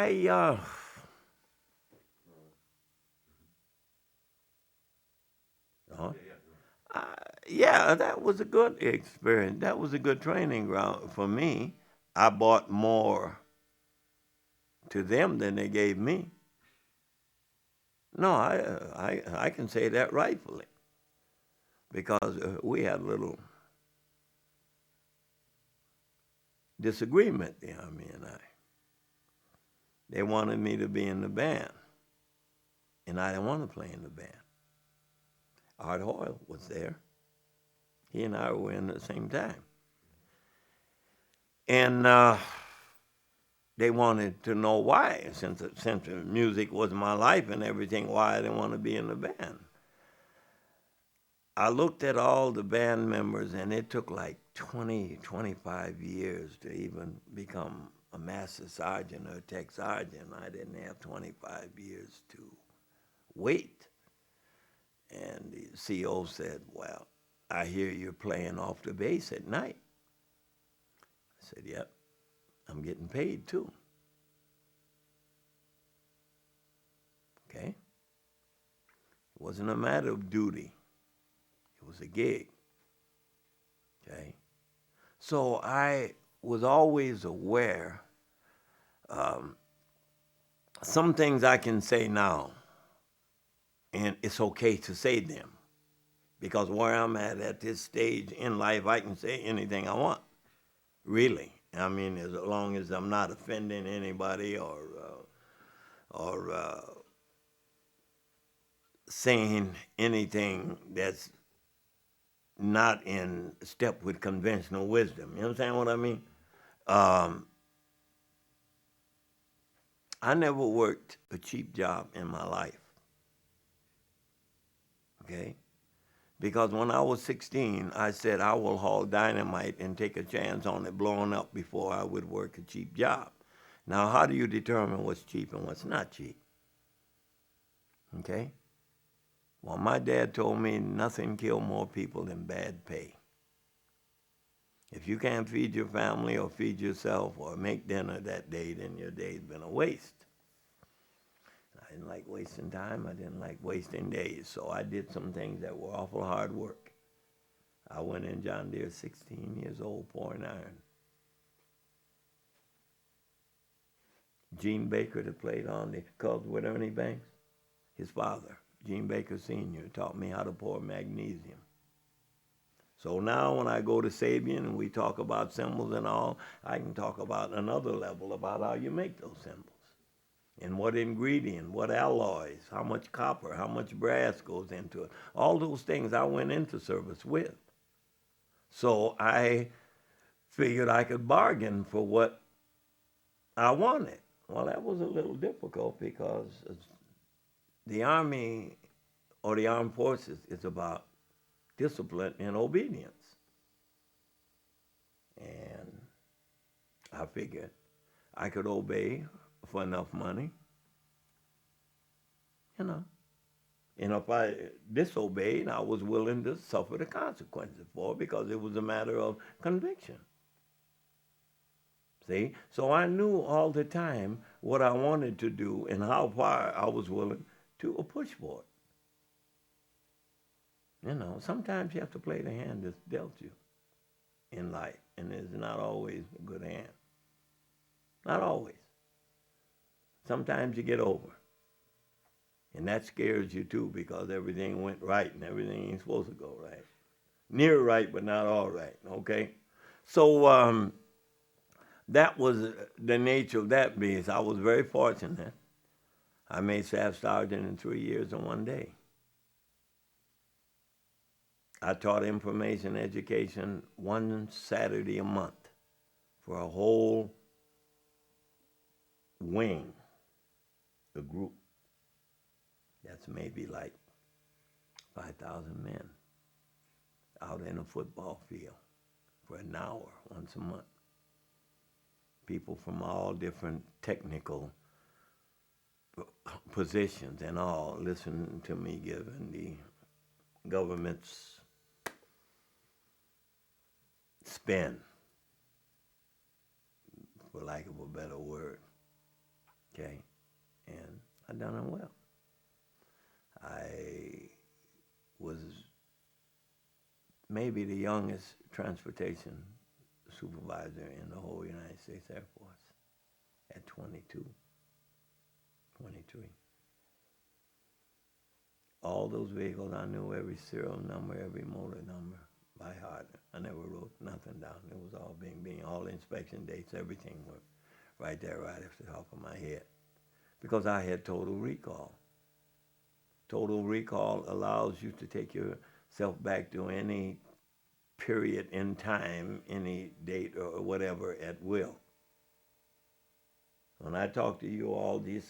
I uh, yeah, that was a good experience. That was a good training ground for me. I bought more to them than they gave me. No, I can say that rightfully because we had a little disagreement, the Army and I. They wanted me to be in the band, and I didn't want to play in the band. Art Hoyle was there. He and I were in at the same time. And they wanted to know why, since music was my life and everything, why I didn't want to be in the band. I looked at all the band members, and it took like 20, 25 years to even become a master sergeant or a tech sergeant. I didn't have 25 years to wait. And the CO said, well, I hear you're playing off the bass at night. I said, yep, I'm getting paid too. Okay? It wasn't a matter of duty. It was a gig. Okay? So I was always aware. Some things I can say now, and it's okay to say them. Because where I'm at this stage in life, I can say anything I want. Really. I mean, as long as I'm not offending anybody or saying anything that's not in step with conventional wisdom. You understand what I mean? Um, I never worked a cheap job in my life, okay? Because when I was 16, I said I will haul dynamite and take a chance on it blowing up before I would work a cheap job. Now, how do you determine what's cheap and what's not cheap? Okay? Well, my dad told me nothing kills more people than bad pay. If you can't feed your family or feed yourself or make dinner that day, then your day's been a waste. I didn't like wasting time. I didn't like wasting days. So I did some things that were awful hard work. I went in John Deere 16 years old pouring iron. Gene Baker that played on the Cubs with Ernie Banks, his father, Gene Baker Sr., taught me how to pour magnesium. So now when I go to Sabian and we talk about symbols and all, I can talk about another level about how you make those symbols. And what ingredient, what alloys, how much copper, how much brass goes into it. All those things I went into service with. So I figured I could bargain for what I wanted. Well, that was a little difficult because the Army or the armed forces is about discipline and obedience. And I figured I could obey for enough money, you know. And if I disobeyed, I was willing to suffer the consequences for it because it was a matter of conviction. See? So I knew all the time what I wanted to do and how far I was willing to push for it. You know, sometimes you have to play the hand that's dealt you in life, and it's not always a good hand. Not always. Sometimes you get over. And that scares you too because everything went right and everything ain't supposed to go right. Near right, but not all right, okay? So that was the nature of that beast. I was very fortunate. I made staff sergeant in 3 years and 1 day. I taught information education one Saturday a month for a whole wing, a group. That's maybe like 5,000 men out in a football field for an hour once a month. People from all different technical positions and all listening to me giving the government's spin, for lack of a better word. okay, and I done it well. I was maybe the youngest transportation supervisor in the whole United States Air Force at 22, 23. All those vehicles, I knew every serial number, every motor number by heart. I never wrote nothing down. It was all being all the inspection dates, everything was right there, right off the top of my head. Because I had total recall. Total recall allows you to take yourself back to any period in time, any date or whatever at will. When I talk to you all this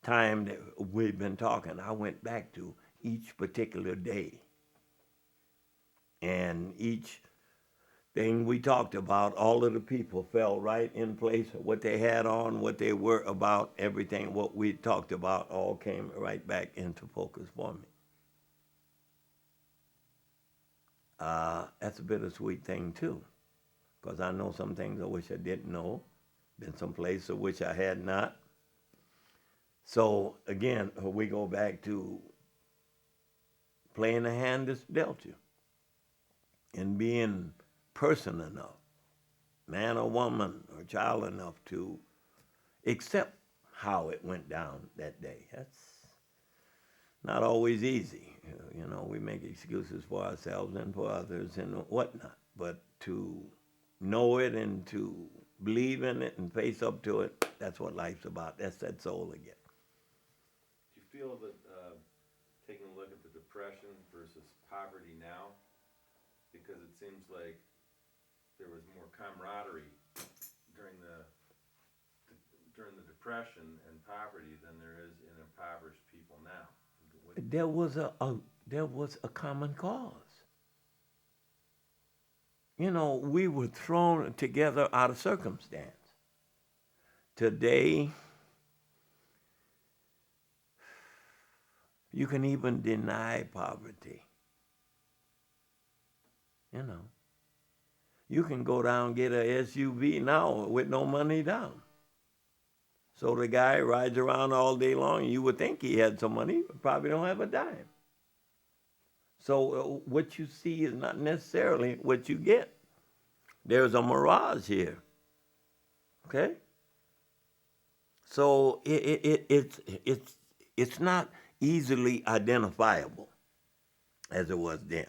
time that we've been talking, I went back to each particular day. And each thing we talked about, all of the people fell right in place. What they had on, what they were about, everything, what we talked about all came right back into focus for me. That's a bittersweet thing too, because I know some things I wish I didn't know, been some places I wish I had not. So again, we go back to playing the hand that's dealt you and being person enough, man or woman or child enough to accept how it went down that day. That's not always easy. You know, we make excuses for ourselves and for others and whatnot, but to know it and to believe in it and face up to it, that's what life's about. That's that soul again. Do you feel that taking a look at the Depression versus poverty now, because it seems like there was more camaraderie during the Depression and poverty than there is in impoverished people now? There was a common cause. You know, we were thrown together out of circumstance. Today, you can even deny poverty. You know, you can go down and get a SUV now with no money down. So the guy rides around all day long, and you would think he had some money, but probably don't have a dime. So what you see is not necessarily what you get. There's a mirage here, okay? So it's not easily identifiable as it was then.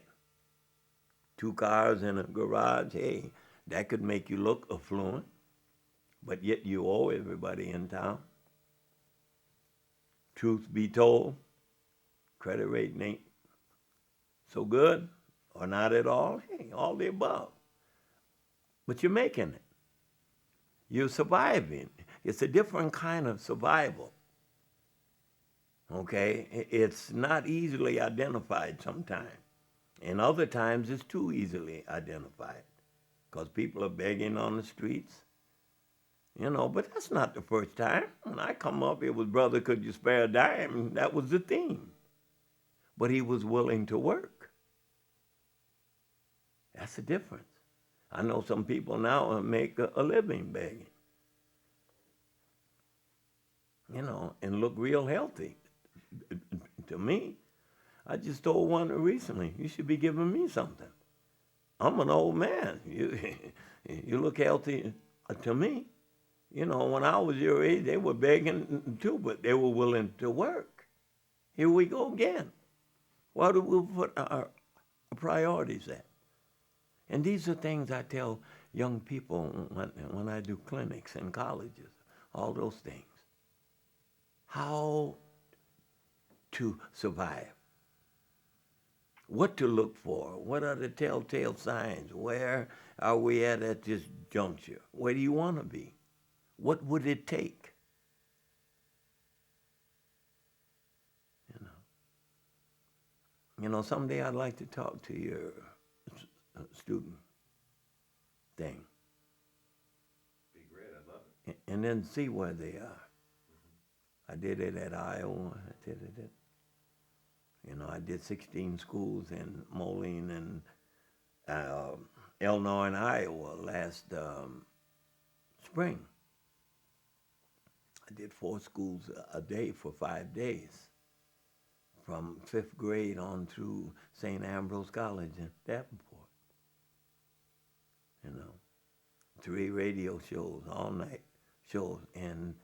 2 cars in a garage, hey, that could make you look affluent, but yet you owe everybody in town. Truth be told, credit rating ain't so good or not at all. Hey, all the above. But you're making it. You're surviving. It's a different kind of survival. Okay? It's not easily identified sometimes. And other times it's too easily identified because people are begging on the streets. You know, but that's not the first time. When I come up, it was, brother, could you spare a dime? That was the theme. But he was willing to work. That's the difference. I know some people now make a living begging. You know, and look real healthy. To me, I just told one recently, you should be giving me something. I'm an old man. You look healthy to me. You know, when I was your age, they were begging too, but they were willing to work. Here we go again. Why do we put our priorities at? And these are things I tell young people when I do clinics in colleges, all those things. How to survive. What to look for. What are the telltale signs? Where are we at this juncture? Where do you want to be? What would it take? You know, someday I'd like to talk to your student thing. Be great, I'd love it. And then see where they are. I did it at Iowa. I did it. You know, I did 16 schools in Moline and Illinois and Iowa last spring. I did 4 schools a day for 5 days, from 5th grade on through St. Ambrose College in Davenport. You know, 3 radio shows, all night shows, and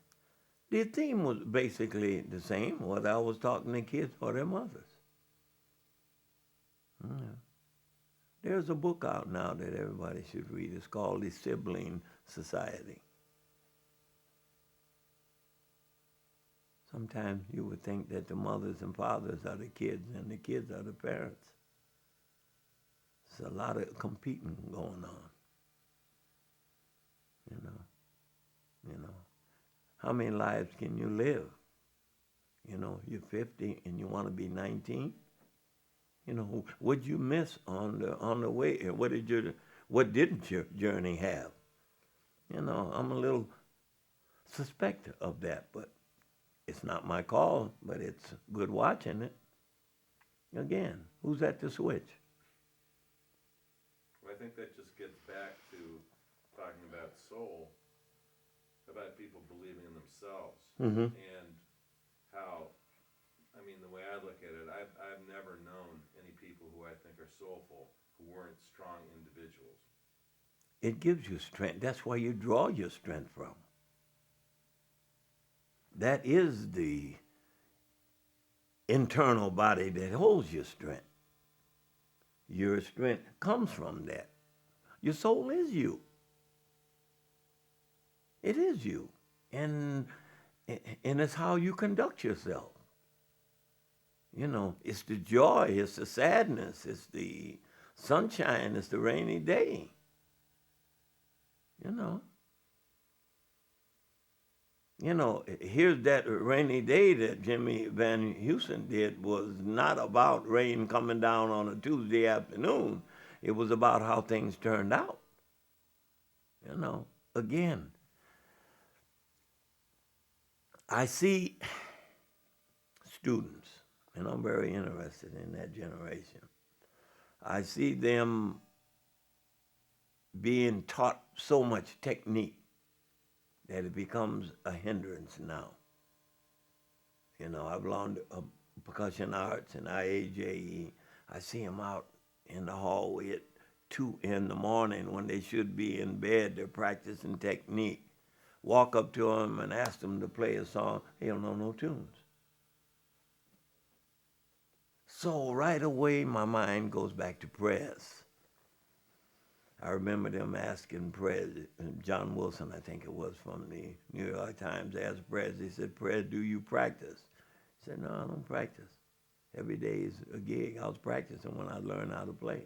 the theme was basically the same, whether I was talking to kids or their mothers. Yeah. There's a book out now that everybody should read. It's called The Sibling Society. Sometimes you would think that the mothers and fathers are the kids and the kids are the parents. There's a lot of competing going on. You know. How many lives can you live? You know, you're 50 and you want to be 19. You know, what'd you miss on the way? What didn't your journey have? You know, I'm a little suspect of that, but it's not my call, but it's good watching it. Again, who's at the switch? Well, I think that just gets back to talking about soul, about people believing in themselves, Mm-hmm. and how, I mean, the way I look at it, I've never known any people who I think are soulful who weren't strong individuals. It gives you strength. That's where you draw your strength from. That is the internal body that holds your strength. Your strength comes from that. Your soul is you. It is you. And it's how you conduct yourself. You know, it's the joy, it's the sadness, it's the sunshine, it's the rainy day. You know, here's that rainy day that Jimmy Van Heusen did was not about rain coming down on a Tuesday afternoon. It was about how things turned out. You know, again, I see students, and I'm very interested in that generation. I see them being taught so much technique that it becomes a hindrance now. You know, I've learned percussion arts and IAJE. I see them out in the hallway at 2 in the morning when they should be in bed. They're practicing technique. Walk up to them and ask them to play a song. They don't know no tunes. So right away, my mind goes back to prayers. I remember them asking Prez, John Wilson, I think it was, from the New York Times, asked Prez, he said, Prez, do you practice? He said, no, I don't practice. Every day is a gig. I was practicing when I learned how to play.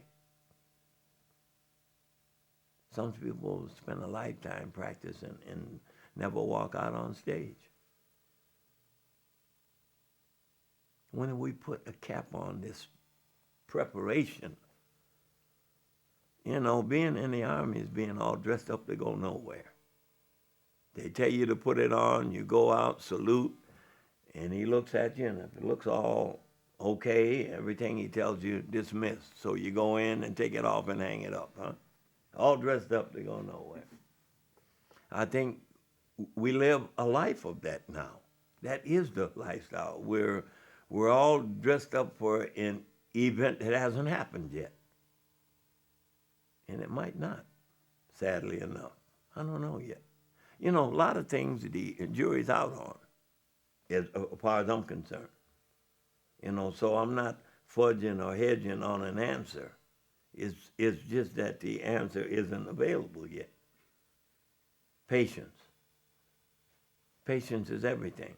Some people spend a lifetime practicing and never walk out on stage. When we put a cap on this preparation, you know, being in the Army is being all dressed up to go nowhere. They tell you to put it on, you go out, salute, and he looks at you, and if it looks all okay, everything he tells you, dismissed. So you go in and take it off and hang it up, huh? All dressed up to go nowhere. I think we live a life of that now. That is the lifestyle. We're all dressed up for an event that hasn't happened yet. And it might not, sadly enough. I don't know yet. You know, a lot of things the jury's out on, as far as I'm concerned. You know, so I'm not fudging or hedging on an answer. It's just that the answer isn't available yet. Patience. Patience is everything.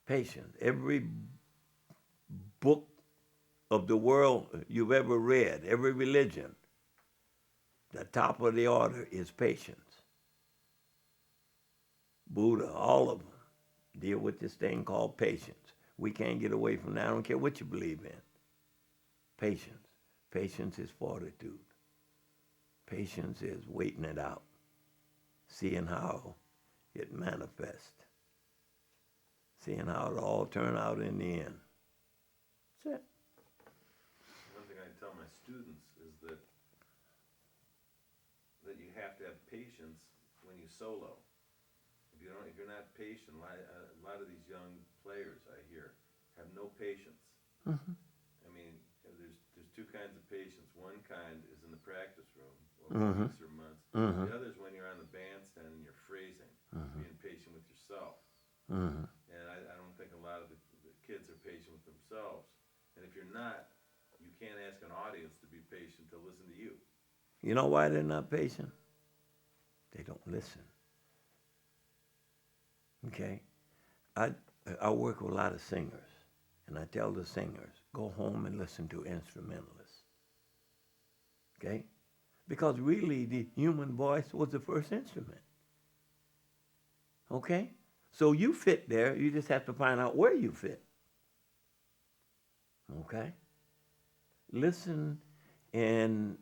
Patience. Every book of the world you've ever read, every religion, the top of the order is patience. Buddha, all of them deal with this thing called patience. We can't get away from that. I don't care what you believe in. Patience. Patience is fortitude. Patience is waiting it out, seeing how it manifests, seeing how it all turn out in the end. That's it. One thing I tell my students is that you have to have patience when you solo. if you're not patient, a lot of these young players I hear have no patience. Mm-hmm. I mean, there's two kinds of patience. One kind is in the practice room, Mm-hmm. weeks or months. Mm-hmm. The other is when you're on the bandstand and you're phrasing, being patient with yourself. Mm-hmm. And I don't think a lot of the kids are patient with themselves. And if you're not, you can't ask an audience to be patient to listen to you. You know why they're not patient? They don't listen. Okay? I work with a lot of singers, and I tell the singers, go home and listen to instrumentalists. Okay? Because really the human voice was the first instrument. Okay? So you fit there, you just have to find out where you fit. Okay? Listen and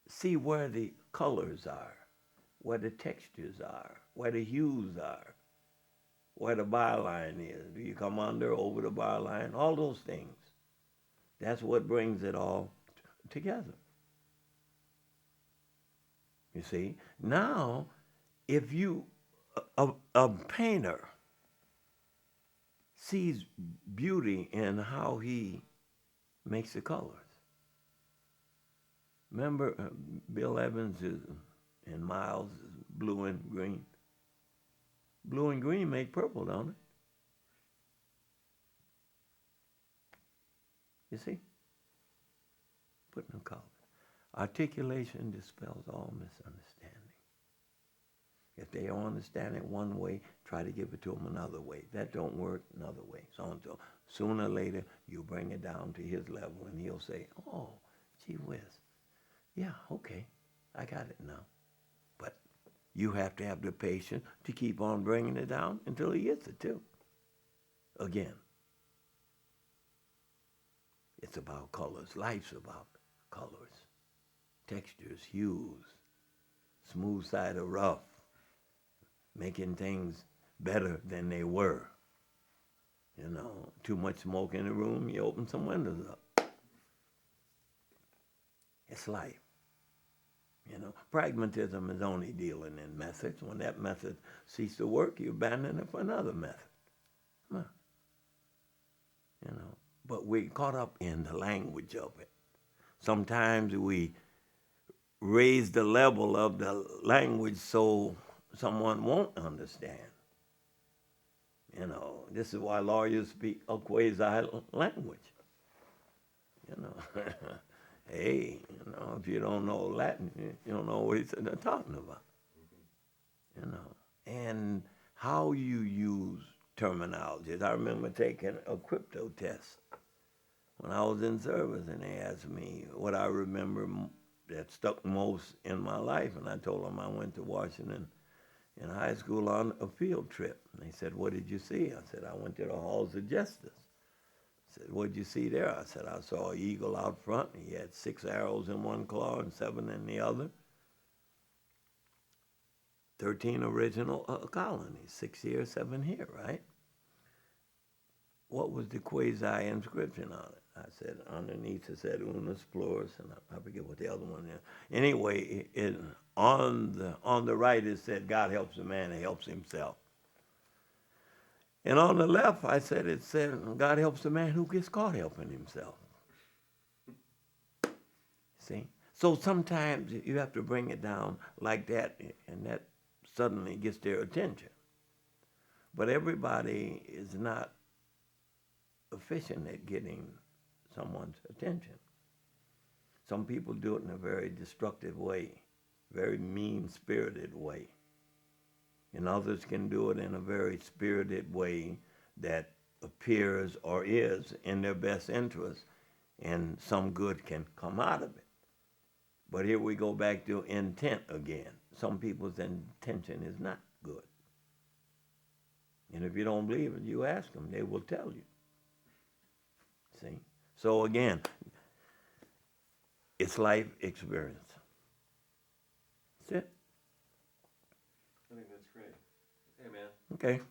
see where the colors are, where the textures are, where the hues are, where the byline is. Do you come under, over the byline? All those things. That's what brings it all together. You see? Now, if you, a painter sees beauty in how he makes the colors. Remember Bill Evans and Miles is blue and green. Blue and green make purple, don't it? You see? Putting them colors. Articulation dispels all misunderstanding. If they don't understand it one way, try to give it to them another way. That don't work, another way. So and so. Sooner or later, you bring it down to his level, and he'll say, oh, gee whiz. Yeah, okay, I got it now. But you have to have the patience to keep on bringing it down until he gets it too. Again, it's about colors. Life's about colors, textures, hues, smooth side of rough, making things better than they were. You know, too much smoke in the room, you open some windows up. It's life. You know, pragmatism is only dealing in methods. When that method ceases to work, you abandon it for another method. Huh. You know, but we're caught up in the language of it. Sometimes we raise the level of the language so someone won't understand. You know, this is why lawyers speak a quasi-language. You know, hey, you know, if you don't know Latin, you don't know what they're talking about. You know, and how you use terminologies. I remember taking a crypto test when I was in service, and they asked me what I remember that stuck most in my life, and I told them I went to Washington in high school on a field trip. And they said, what did you see? I said, I went to the halls of justice. I said, what did you see there? I said, I saw an eagle out front. He had 6 arrows in one claw and 7 in the other. 13 original colonies, 6 here, 7 here, right? What was the quasi inscription on it? I said, underneath it said unus plurus, and I forget what the other one is. Anyway, on the right it said, God helps a man who helps himself. And on the left, I said, it said, God helps a man who gets caught helping himself. See? So sometimes you have to bring it down like that, and that suddenly gets their attention. But everybody is not efficient at getting someone's attention. Some people do it in a very destructive way, very mean-spirited way. And others can do it in a very spirited way that appears or is in their best interest, and some good can come out of it. But here we go back to intent again. Some people's intention is not good. And if you don't believe it, you ask them, they will tell you. See? So again, it's life experience. That's it. I think that's great. Hey, man. Okay.